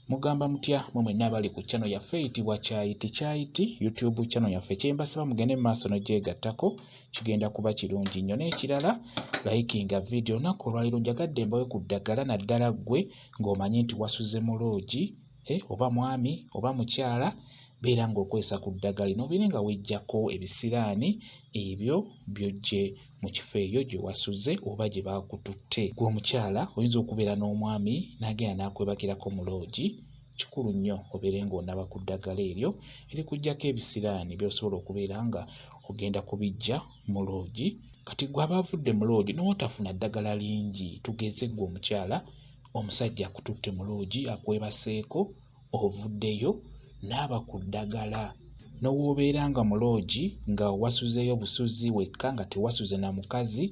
Mugamba mutya mwe mwenna abali ku channel yaffe eyitibwa Kyayiti YouTube channel yaffe. Kyembasaba mugende mu maaso n'ogyegattako, kigenda kuba kirungi nnyo. N'ekirala likinga video. Olunaku olwaliro njagadde mbawe ku ddagala naddala ggwe ng'omanyi nti wasuze mu loogi, oba mwami oba mukyala, beera ng'okwesa ku ddagala lino obeere nga weggyako ebisiraani ebyo by'oggye mu kifo eyo gye wasuze oba gye baakututte. Ggwe omukyala oyinza okubeera n'omwami n'agenda n'akwebakirako mu loogi. Kikulu nnyo obeere ng'onaba ku ddagala eryo erikuggyako ebisiraani by'osobola okubeera nga ogenda kubiggya mu loogi. Kati ggwe aba avudde mu loogi n'otafuna ddagala lingi, tugeze ggwe omukyala, omusajja akututte mu loogi akwebaseeko, ovuddeyo n'aba ku ddagala. N'owoobeera nga mu loogi nga wasuzeeyo busuzi wekka nga tewasuze na mukazi,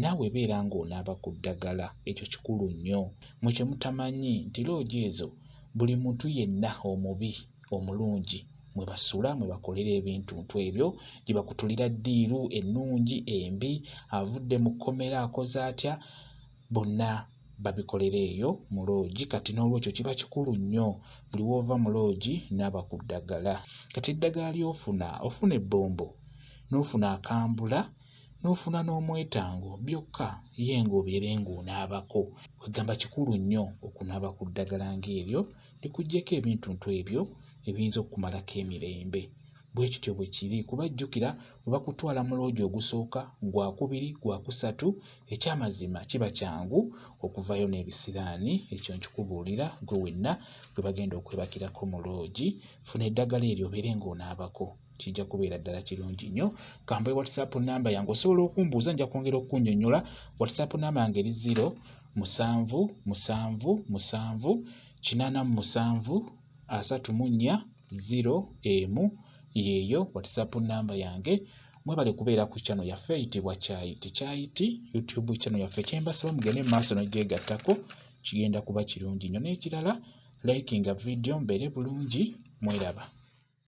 naawe beera ng'onaaba ku ddagala. Ekyo kikulu nnyo. Mwe kye mutamanyi nti loogi ezo buli muntu yenna omubi omulungi mwe basula mwe bakolera ebintu ebyo, gye bakutulira ddiiru ennungi embi, avudde mu kkomera akoze atya, bonna babikolera eyo mu loogi. Kati n'olwekyo kiba kikulu nnyo buli w'ova mu loogi n'aba ku ddagala. Kati eddagala ly'ofuna, ofuna ebbombo n'ofuna akambula n'ofuna n'omwetango, byokka ye ng'obeere ng'onaabako. Wegamba kikulu nnyo okunaaba ku ddagala ng'eryo likuggyeko ebintu ebyo ebiyinza okukumalako emirembe. Bwe kityo bwe kiri, kuba jjukira bwe bakutwala mu loogi ogusooka, gwakubiri, gwakusatu, ekyamazima kiba kyangu okuvayo n'ebisiraani. Ekyo nkikubuulira gwe wenna gwe bagenda okwebakirako mu loogi. Funa eddagala eryo obeere ng'onaabako, kijja kubeera ddala kirungi nnyo. Kambe WhatsApp namba yange, osobola okumbuuza, nja kwongera okunnyonnyola. WhatsApp namba yange eri 0777873401 yeeyo WhatsApp namba yange. Mwebale kubeera ku channel yaffe eyitibwa Kyayiti YouTube channel yaffe. Kyembasaba mugende mu maaso n'ogyegattako, kigenda kuba kirungi nnyo. N'ekirala likinga video mbeere bulungi. Mweraba.